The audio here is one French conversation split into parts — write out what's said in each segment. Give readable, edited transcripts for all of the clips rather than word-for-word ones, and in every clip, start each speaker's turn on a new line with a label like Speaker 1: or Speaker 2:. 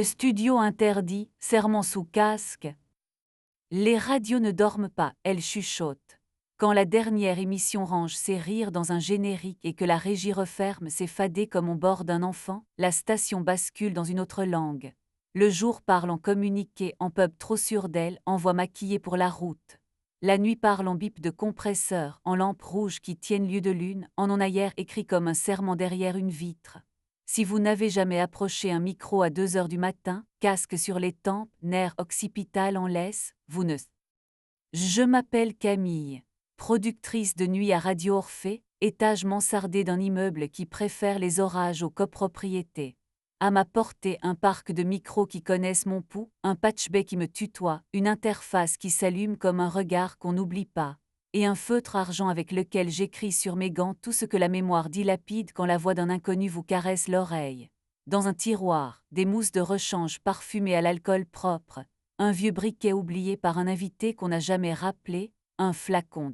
Speaker 1: Studio interdit, serment sous casque. Les radios ne dorment pas, elles chuchotent. Quand la dernière émission range ses rires dans un générique et que la régie referme ses fadets comme on borde un enfant, la station bascule dans une autre langue. Le jour parle en communiqué, en pub trop sûr d'elle, en voix maquillée pour la route. La nuit parle en bip de compresseur, en lampes rouges qui tiennent lieu de lune, en onaillère écrit comme un serment derrière une vitre. Si vous n'avez jamais approché un micro à 2 heures du matin, casque sur les tempes, nerfs occipital en laisse, vous ne... Je m'appelle Camille, productrice de nuit à Radio Orphée, étage mansardé d'un immeuble qui préfère les orages aux copropriétés. À ma portée, un parc de micros qui connaissent mon pouls, un patch-bay qui me tutoie, une interface qui s'allume comme un regard qu'on n'oublie pas, et un feutre argent avec lequel j'écris sur mes gants tout ce que la mémoire dilapide quand la voix d'un inconnu vous caresse l'oreille. Dans un tiroir, des mousses de rechange parfumées à l'alcool propre, un vieux briquet oublié par un invité qu'on n'a jamais rappelé, un flacon.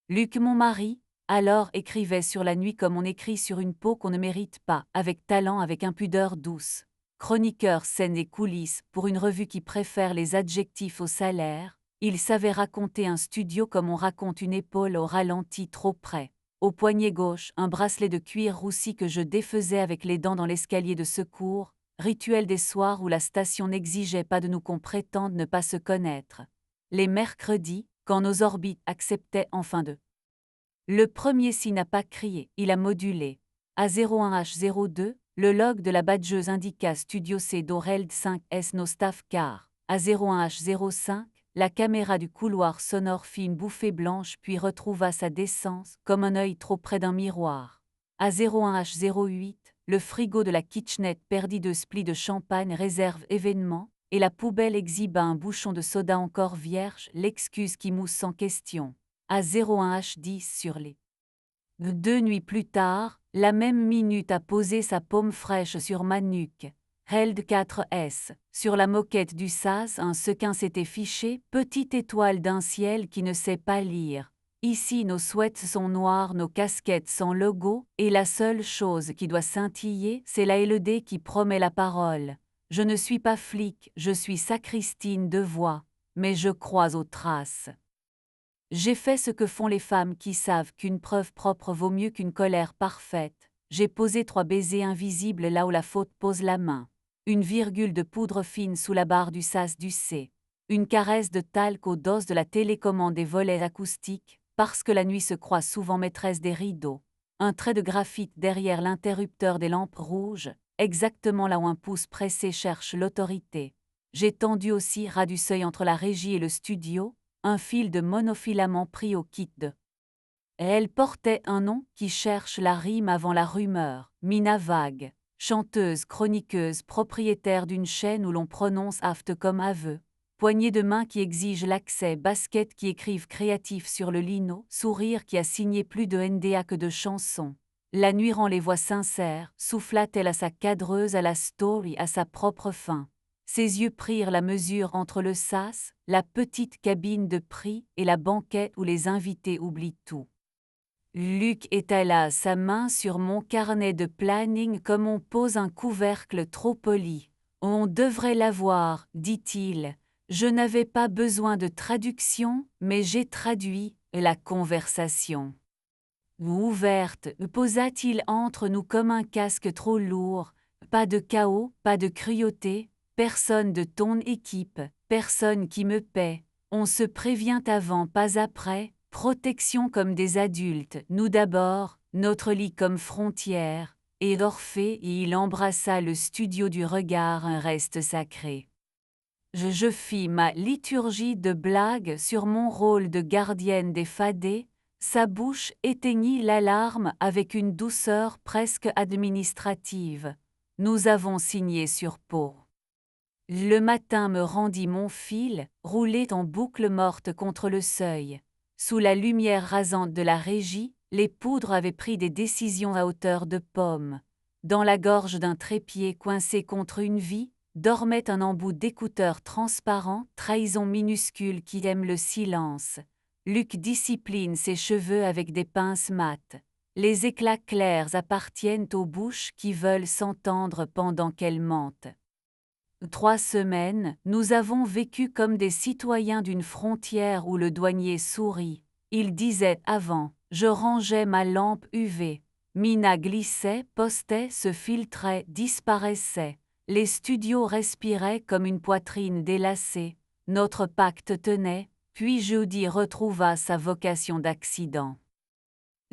Speaker 1: Luc, mon mari, alors écrivait sur la nuit comme on écrit sur une peau qu'on ne mérite pas, avec talent, avec impudeur douce. Chroniqueur scène et coulisses pour une revue qui préfère les adjectifs au salaire, il savait raconter un studio comme on raconte une épaule au ralenti trop près. Au poignet gauche, un bracelet de cuir roussi que je défaisais avec les dents dans l'escalier de secours, rituel des soirs où la station n'exigeait pas de nous qu'on prétende ne pas se connaître. Les mercredis, quand nos orbites acceptaient enfin de. Le premier si n'a pas crié, il a modulé. A01H02, le log de la badgeuse indiqua Studio C d'Oreld 5S no staff car. A01H05, la caméra du couloir sonore fit une bouffée blanche puis retrouva sa décence comme un œil trop près d'un miroir. A01H08, le frigo de la kitchenette perdit 2 splis de champagne réserve événement, et la poubelle exhiba un bouchon de soda encore vierge, l'excuse qui mousse sans question. A01H10 sur les. 2 nuits plus tard, la même minute a posé sa paume fraîche sur ma nuque. Held 4S, sur la moquette du sas un sequin s'était fiché, petite étoile d'un ciel qui ne sait pas lire. Ici nos sweats sont noirs, nos casquettes sans logo, et la seule chose qui doit scintiller, c'est la LED qui promet la parole. Je ne suis pas flic, je suis sacristine de voix, mais je crois aux traces. J'ai fait ce que font les femmes qui savent qu'une preuve propre vaut mieux qu'une colère parfaite. J'ai posé 3 baisers invisibles là où la faute pose la main. Une virgule de poudre fine sous la barre du sas du C. Une caresse de talc aux doses de la télécommande des volets acoustiques, parce que la nuit se croit souvent maîtresse des rideaux. Un trait de graphite derrière l'interrupteur des lampes rouges, exactement là où un pouce pressé cherche l'autorité. J'ai tendu aussi ras du seuil entre la régie et le studio, un fil de monofilament pris au kit de. Elle portait un nom qui cherche la rime avant la rumeur, Mina Vague, chanteuse, chroniqueuse, propriétaire d'une chaîne où l'on prononce afte comme aveu, poignée de main qui exige l'accès, basket qui écrivent créatif sur le lino, sourire qui a signé plus de NDA que de chansons. La nuit rend les voix sincères, souffla-t-elle à sa cadreuse, à la story, à sa propre fin. Ses yeux prirent la mesure entre le sas, la petite cabine de prix et la banquette où les invités oublient tout. Luc étala sa main sur mon carnet de planning comme on pose un couvercle trop poli. On devrait l'avoir, dit-il. Je n'avais pas besoin de traduction, mais j'ai traduit la conversation. Ouverte, posa-t-il entre nous comme un casque trop lourd. Pas de chaos, pas de cruauté. Personne de ton équipe, personne qui me paie. On se prévient avant, pas après. Protection comme des adultes, nous d'abord, notre lit comme frontière. Et Orphée, et il embrassa le studio du regard, un reste sacré. Je fis ma liturgie de blagues sur mon rôle de gardienne des fadets. Sa bouche éteignit l'alarme avec une douceur presque administrative. Nous avons signé sur peau. Le matin me rendit mon fil, roulé en boucle morte contre le seuil. Sous la lumière rasante de la régie, les poudres avaient pris des décisions à hauteur de pomme. Dans la gorge d'un trépied coincé contre une vie, dormait un embout d'écouteur transparent, trahison minuscule qui aime le silence. Luc discipline ses cheveux avec des pinces mates. Les éclats clairs appartiennent aux bouches qui veulent s'entendre pendant qu'elles mentent. 3 semaines, nous avons vécu comme des citoyens d'une frontière où le douanier sourit. Il disait avant, je rangeais ma lampe UV. Mina glissait, postait, se filtrait, disparaissait. Les studios respiraient comme une poitrine délacée. Notre pacte tenait, puis jeudi retrouva sa vocation d'accident.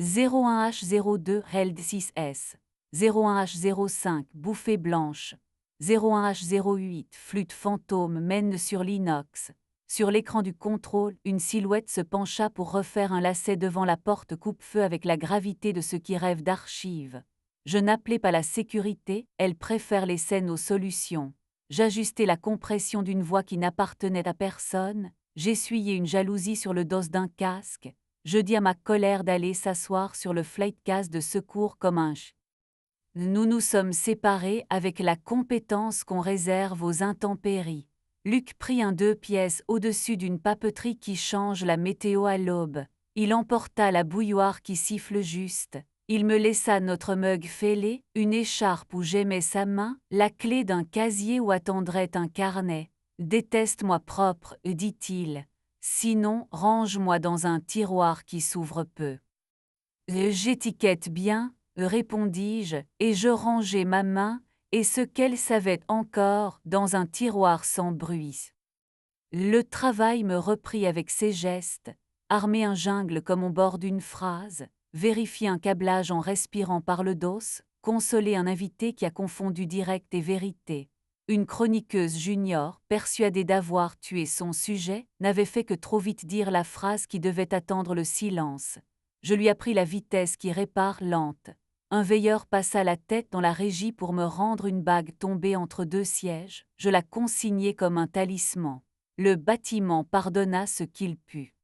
Speaker 1: 01H02 Held 6S. 01H05 Bouffée blanche. 01H08 Flûte fantôme mène sur l'inox. Sur l'écran du contrôle, une silhouette se pencha pour refaire un lacet devant la porte coupe-feu avec la gravité de ceux qui rêvent d'archives. Je n'appelais pas la sécurité, elle préfère les scènes aux solutions. J'ajustais la compression d'une voix qui n'appartenait à personne, j'essuyais une jalousie sur le dos d'un casque, je dis à ma colère d'aller s'asseoir sur le flightcase de secours comme un ch. Nous nous sommes séparés avec la compétence qu'on réserve aux intempéries. Luc prit un 2 pièces au-dessus d'une papeterie qui change la météo à l'aube. Il emporta la bouilloire qui siffle juste. Il me laissa notre mug fêlé, une écharpe où j'aimais sa main, la clé d'un casier où attendrait un carnet. Déteste-moi propre, dit-il. Sinon, range-moi dans un tiroir qui s'ouvre peu. J'étiquette bien, répondis-je, et je rangeai ma main, et ce qu'elle savait encore, dans un tiroir sans bruit. Le travail me reprit avec ses gestes, armer un jungle comme on borde une phrase, vérifier un câblage en respirant par le dos, consoler un invité qui a confondu direct et vérité. Une chroniqueuse junior, persuadée d'avoir tué son sujet, n'avait fait que trop vite dire la phrase qui devait attendre le silence. Je lui appris la vitesse qui répare lente. Un veilleur passa la tête dans la régie pour me rendre une bague tombée entre 2 sièges, je la consignai comme un talisman. Le bâtiment pardonna ce qu'il put.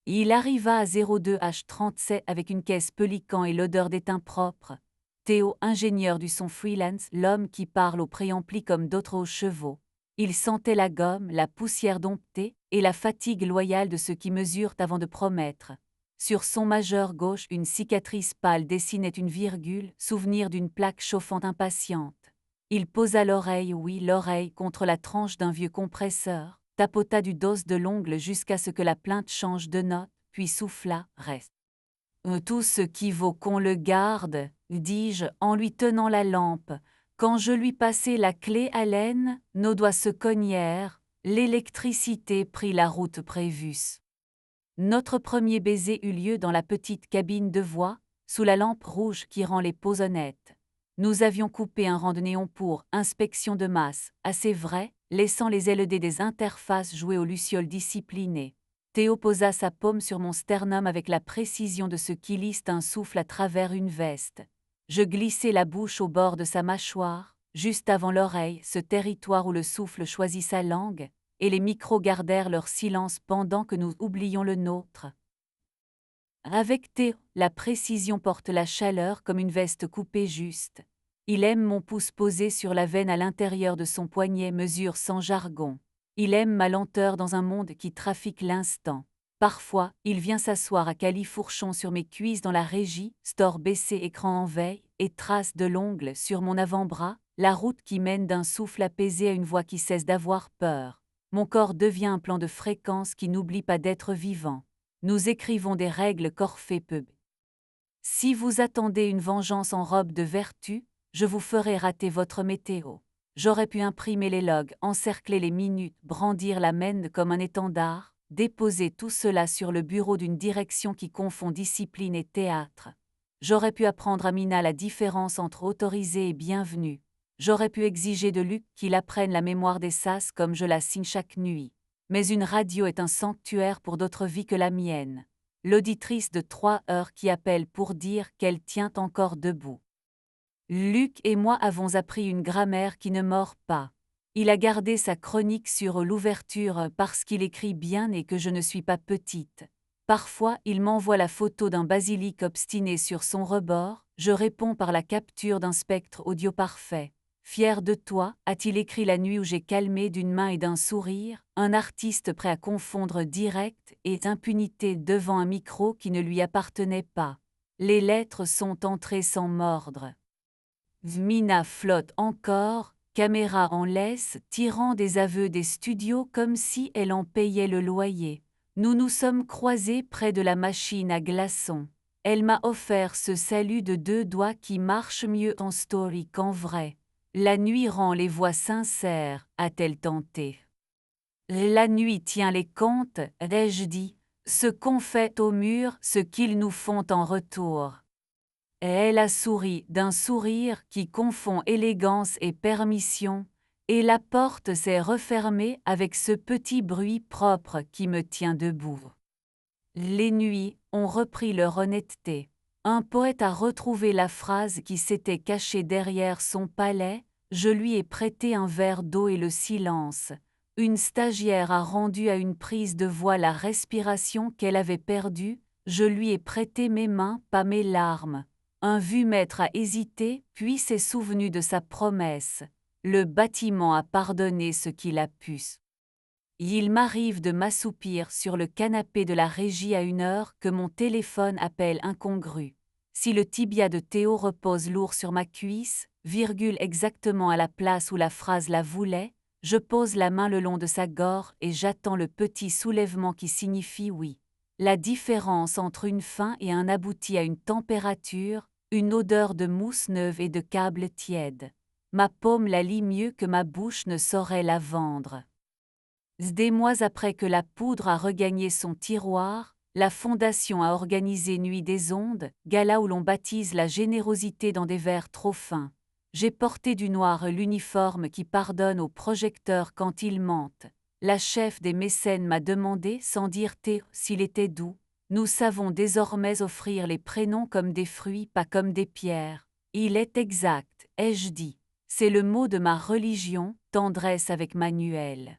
Speaker 1: Il arriva à 02H37 avec une caisse Pelican et l'odeur d'étain propre. Théo, ingénieur du son freelance, l'homme qui parle au préampli comme d'autres aux chevaux. Il sentait la gomme, la poussière domptée et la fatigue loyale de ceux qui mesurent avant de promettre. Sur son majeur gauche, une cicatrice pâle dessinait une virgule, souvenir d'une plaque chauffante impatiente. Il posa l'oreille, oui, l'oreille, contre la tranche d'un vieux compresseur, tapota du dos de l'ongle jusqu'à ce que la plainte change de note, puis souffla, reste. Tout ce qui vaut qu'on le garde, dis-je en lui tenant la lampe. Quand je lui passai la clé à laine, nos doigts se cognèrent, l'électricité prit la route prévue. Notre premier baiser eut lieu dans la petite cabine de voix, sous la lampe rouge qui rend les peaux honnêtes. Nous avions coupé un rang de néon pour inspection de masse, assez vrai, laissant les LED des interfaces jouer aux lucioles disciplinées. Théo posa sa paume sur mon sternum avec la précision de ce qui liste un souffle à travers une veste. Je glissai la bouche au bord de sa mâchoire, juste avant l'oreille, ce territoire où le souffle choisit sa langue, et les micros gardèrent leur silence pendant que nous oublions le nôtre. Avec Théo, la précision porte la chaleur comme une veste coupée juste. Il aime mon pouce posé sur la veine à l'intérieur de son poignet, mesure sans jargon. Il aime ma lenteur dans un monde qui trafique l'instant. Parfois, il vient s'asseoir à califourchon sur mes cuisses dans la régie, store baissé, écran en veille, et trace de l'ongle sur mon avant-bras, la route qui mène d'un souffle apaisé à une voix qui cesse d'avoir peur. Mon corps devient un plan de fréquence qui n'oublie pas d'être vivant. Nous écrivons des règles Corfée Pub. Si vous attendez une vengeance en robe de vertu, je vous ferai rater votre météo. J'aurais pu imprimer les logs, encercler les minutes, brandir la mène comme un étendard, déposer tout cela sur le bureau d'une direction qui confond discipline et théâtre. J'aurais pu apprendre à Mina la différence entre autorisé et bienvenu. J'aurais pu exiger de Luc qu'il apprenne la mémoire des sas comme je la signe chaque nuit. Mais une radio est un sanctuaire pour d'autres vies que la mienne. L'auditrice de 3 heures qui appelle pour dire qu'elle tient encore debout. Luc et moi avons appris une grammaire qui ne mord pas. Il a gardé sa chronique sur l'ouverture parce qu'il écrit bien et que je ne suis pas petite. Parfois, il m'envoie la photo d'un basilic obstiné sur son rebord, je réponds par la capture d'un spectre audio parfait. Fier de toi, a-t-il écrit la nuit où j'ai calmé d'une main et d'un sourire, un artiste prêt à confondre direct et impunité devant un micro qui ne lui appartenait pas. Les lettres sont entrées sans mordre. Mina flotte encore, caméra en laisse, tirant des aveux des studios comme si elle en payait le loyer. Nous nous sommes croisés près de la machine à glaçons. Elle m'a offert ce salut de 2 doigts qui marche mieux en story qu'en vrai. La nuit rend les voix sincères, a-t-elle tenté. La nuit tient les comptes, ai-je dit, ce qu'on fait au mur, ce qu'ils nous font en retour. Et elle a souri d'un sourire qui confond élégance et permission, et la porte s'est refermée avec ce petit bruit propre qui me tient debout. Les nuits ont repris leur honnêteté. Un poète a retrouvé la phrase qui s'était cachée derrière son palais, je lui ai prêté un verre d'eau et le silence. Une stagiaire a rendu à une prise de voix la respiration qu'elle avait perdue, je lui ai prêté mes mains, pas mes larmes. Un vu-maître a hésité, puis s'est souvenu de sa promesse. Le bâtiment a pardonné ce qu'il a pu. Il m'arrive de m'assoupir sur le canapé de la régie à une heure que mon téléphone appelle incongrue. Si le tibia de Théo repose lourd sur ma cuisse, virgule exactement à la place où la phrase la voulait, je pose la main le long de sa gorge et j'attends le petit soulèvement qui signifie oui. La différence entre une fin et un aboutit à une température, une odeur de mousse neuve et de câble tiède. Ma paume la lit mieux que ma bouche ne saurait la vendre. Des mois après que la poudre a regagné son tiroir, la Fondation a organisé Nuit des ondes, gala où l'on baptise la générosité dans des verres trop fins. J'ai porté du noir l'uniforme qui pardonne aux projecteurs quand ils mentent. La chef des mécènes m'a demandé, sans dire T, s'il était doux. Nous savons désormais offrir les prénoms comme des fruits, pas comme des pierres. Il est exact, ai-je dit. C'est le mot de ma religion, tendresse avec Manuel.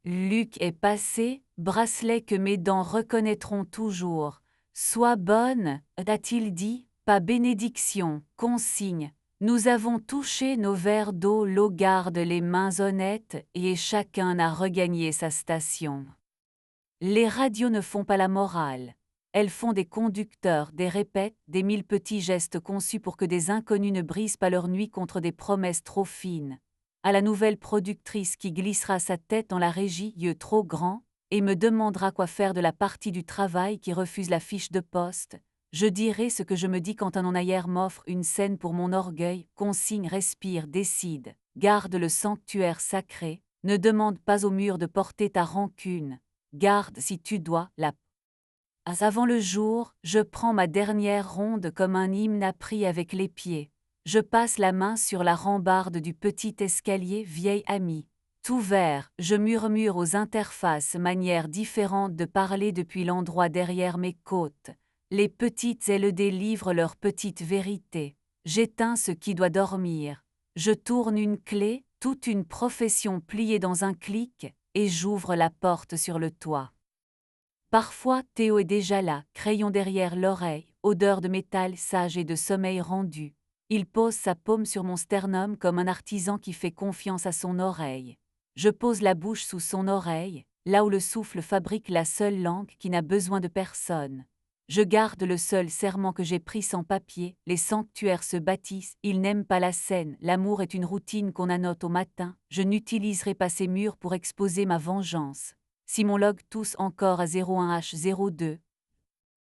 Speaker 1: Luc est passé, bracelet que mes dents reconnaîtront toujours. Sois bonne, a-t-il dit, pas bénédiction, consigne. Nous avons touché nos verres d'eau, l'eau garde les mains honnêtes et chacun a regagné sa station. Les radios ne font pas la morale. Elles font des conducteurs, des répètes, des 1000 petits gestes conçus pour que des inconnus ne brisent pas leur nuit contre des promesses trop fines. À la nouvelle productrice qui glissera sa tête dans la régie, yeux trop grands, et me demandera quoi faire de la partie du travail qui refuse la fiche de poste, je dirai ce que je me dis quand un en-ailleurs m'offre une scène pour mon orgueil, consigne, respire, décide, garde le sanctuaire sacré, ne demande pas au mur de porter ta rancune, garde si tu dois, la avant le jour, je prends ma dernière ronde comme un hymne appris avec les pieds. Je passe la main sur la rambarde du petit escalier, vieille amie. Tout vert, je murmure aux interfaces manières différentes de parler depuis l'endroit derrière mes côtes. Les petites LED livrent leur petite vérité. J'éteins ce qui doit dormir. Je tourne une clé, toute une profession pliée dans un clic, et j'ouvre la porte sur le toit. Parfois, Théo est déjà là, crayon derrière l'oreille, odeur de métal sage et de sommeil rendu. Il pose sa paume sur mon sternum comme un artisan qui fait confiance à son oreille. Je pose la bouche sous son oreille, là où le souffle fabrique la seule langue qui n'a besoin de personne. Je garde le seul serment que j'ai pris sans papier, les sanctuaires se bâtissent, ils n'aiment pas la scène, l'amour est une routine qu'on annote au matin, je n'utiliserai pas ces murs pour exposer ma vengeance. Si mon log tousse encore à 01H02,